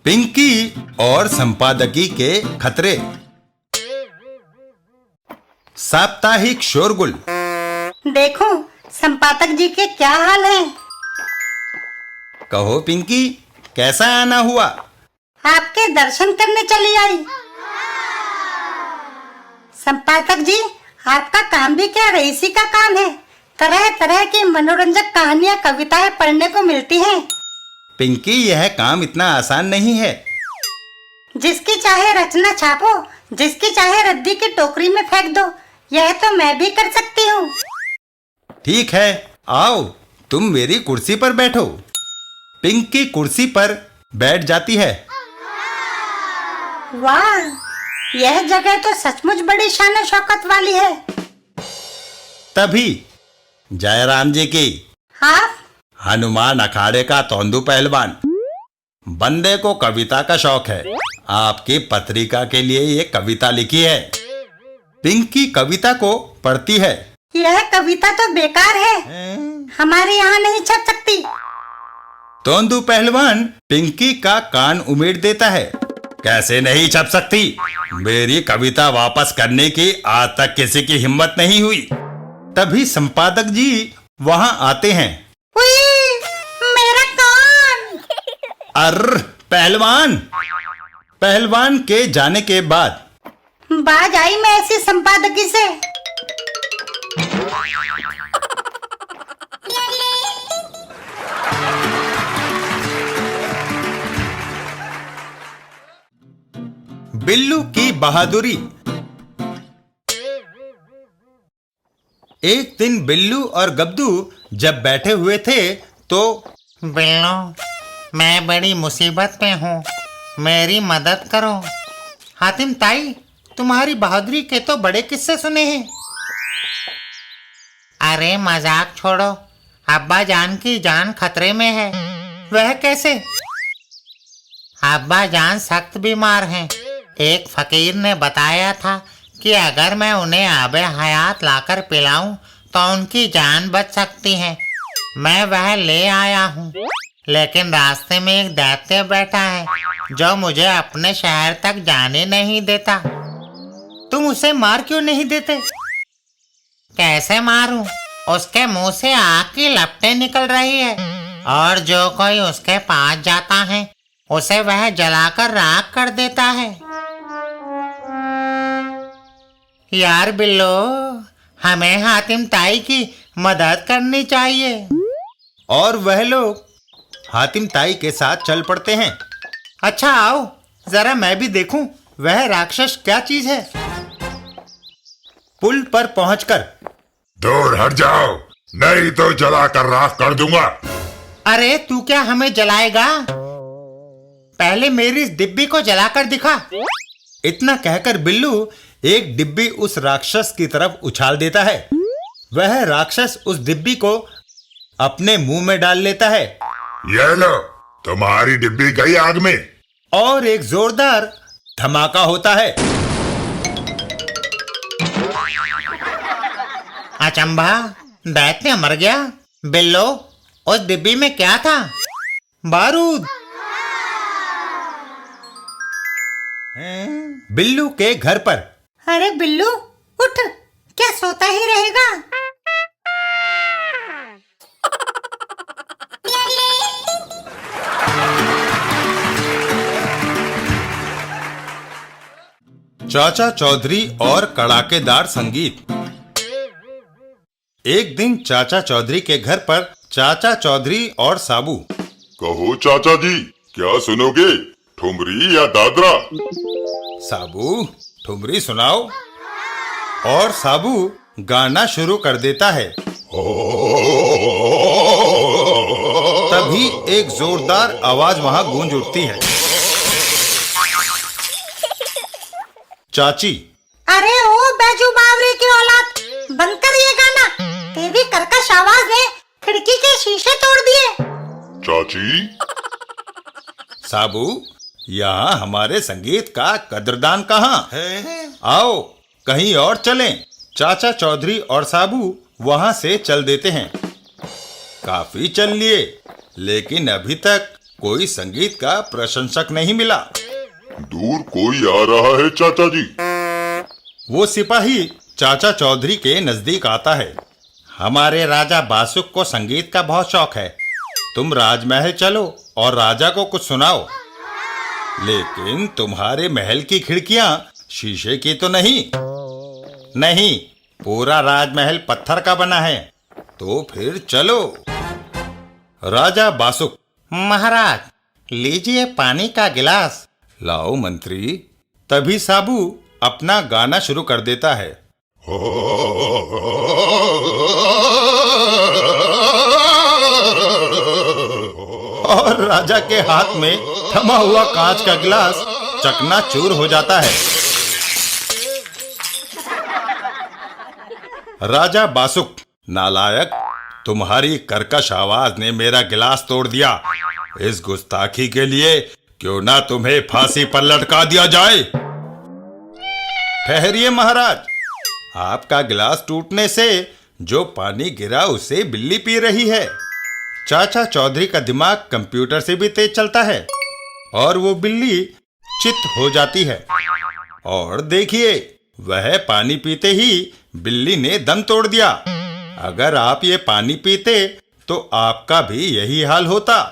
पिंकी और संपादकी के खतरे। साप्ताहिक शोरगुल। देखो संपादक जी के क्या हाल है। कहो पिंकी, कैसा आना हुआ? आपके दर्शन करने चली आई। संपादक जी, आपका काम भी क्या रईसी का काम है। तरह तरह की मनोरंजक कहानियां, कविताएं पढ़ने को मिलती हैं। पिंकी, यह काम इतना आसान नहीं है। जिसकी चाहे रचना छापो, जिसकी चाहे रद्दी की टोकरी में फेंक दो, यह तो मैं भी कर सकती हूँ। ठीक है, आओ तुम मेरी कुर्सी पर बैठो। पिंकी कुर्सी पर बैठ जाती है। वाह, यह जगह तो सचमुच बड़ी शान शौकत वाली है। तभी जयराम जी की आप? हनुमान अखाड़े का तोंदू पहलवान। बंदे को कविता का शौक है। आपकी पत्रिका के लिए ये कविता लिखी है। पिंकी कविता को पढ़ती है। यह कविता तो बेकार है, हमारे यहाँ नहीं छप सकती। तोंदू पहलवान पिंकी का कान उमेड़ देता है। कैसे नहीं छप सकती? मेरी कविता वापस करने की आज तक किसी की हिम्मत नहीं हुई। तभी संपादक जी वहां आते हैं। मेरा कान! अर्र पहलवान! पहलवान के जाने के बाद बाज आई मैं ऐसी संपादकी से। बिल्लू की बहादुरी। एक दिन बिल्लू और गब्दू जब बैठे हुए थे तो बिल्लू, मैं बड़ी मुसीबत में हूँ, मेरी मदद करो। हातिम ताई, तुम्हारी बहादुरी के तो बड़े किस्से सुने हैं। अरे मजाक छोड़ो, अब्बा जान की जान खतरे में है। वह कैसे? अब्बा जान सख्त बीमार हैं। एक फकीर ने बताया था कि अगर मैं उन्हें आबे हयात लाकर पिलाऊं तो उनकी जान बच सकती है। मैं वह ले आया हूँ, लेकिन रास्ते में एक दैत्य बैठा है जो मुझे अपने शहर तक जाने नहीं देता। तुम उसे मार क्यों नहीं देते? कैसे मारूं? उसके मुंह से आग की लपटें निकल रही है और जो कोई उसके पास जाता है उसे वह जलाकर राख कर देता है। यार बिल्लो, हमें हातिम ताई की मदद करनी चाहिए। और वह लोग हातिम ताई के साथ चल पड़ते हैं। अच्छा आओ, जरा मैं भी देखूं वह राक्षस क्या चीज है। पुल पर पहुंचकर दूर हट जाओ, नहीं तो जलाकर राख कर दूंगा। अरे तू क्या हमें जलाएगा? पहले मेरी इस डिब्बी को जलाकर दिखा। इतना कहकर बिल्लू एक डिब्बी उस राक्षस की तरफ उछाल देता है। वह राक्षस उस डिब्बी को अपने मुंह में डाल लेता है। ये लो, तुम्हारी डिब्बी गई आग में। और एक जोरदार धमाका होता है। अचंभा, दैत्य मर गया। बिल्लो, उस डिब्बी में क्या था? बारूद। बिल्लू के घर पर। अरे बिल्लू, उठ, क्या सोता ही रहेगा? चाचा चौधरी और कड़ाकेदार संगीत। एक दिन चाचा चौधरी के घर पर चाचा चौधरी और साबू। कहो चाचा जी, क्या सुनोगे, ठुमरी या दादरा? साबू, ठुमरी सुनाओ। और साबू गाना शुरू कर देता है। तभी एक जोरदार आवाज वहां गूंज उठती है। चाची। अरे ओ बैजू बावरी की औलाद, बंद कर ये गाना। तेरी कर्कश आवाज ने खिड़की के शीशे तोड़ दिए। चाची। साबू, यहाँ हमारे संगीत का कद्रदान कहाँ है? आओ कहीं और चलें। चाचा चौधरी और साबू वहां से चल देते हैं। काफी चल लिए, लेकिन अभी तक कोई संगीत का प्रशंसक नहीं मिला। दूर कोई आ रहा है चाचा जी। वो सिपाही चाचा चौधरी के नजदीक आता है। हमारे राजा बासुक को संगीत का बहुत शौक है। तुम राजमहल चलो और राजा को कुछ सुनाओ। लेकिन तुम्हारे महल की खिड़कियां शीशे की तो नहीं। नहीं, पूरा राजमहल पत्थर का बना है। तो फिर चलो। राजा बासुक, महाराज, लीजिए पानी का गिलास। लाओ मंत्री। तभी साबू अपना गाना शुरू कर देता है। और राजा के हाथ में थमा हुआ कांच का गिलास चकनाचूर हो जाता है। राजा बासुक, नालायक, तुम्हारी कर्कश आवाज ने मेरा गिलास तोड़ दिया। इस गुस्ताखी के लिए क्यों ना तुम्हें फांसी पर लटका दिया जाए। ठहरिए महाराज, आपका गिलास टूटने से जो पानी गिरा उसे बिल्ली पी रही है। चाचा चौधरी का दिमाग कंप्यूटर से भी तेज चलता है और वो बिल्ली चित हो जाती है। और देखिए, वह पानी पीते ही बिल्ली ने दम तोड़ दिया। अगर आप ये पानी पीते तो आपका भी यही हाल होता।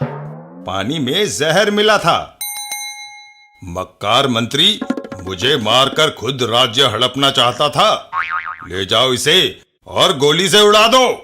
पानी में जहर मिला था। मक्कार मंत्री मुझे मारकर खुद राज्य हड़पना चाहता था। ले जाओ इसे और गोली से उड़ा दो।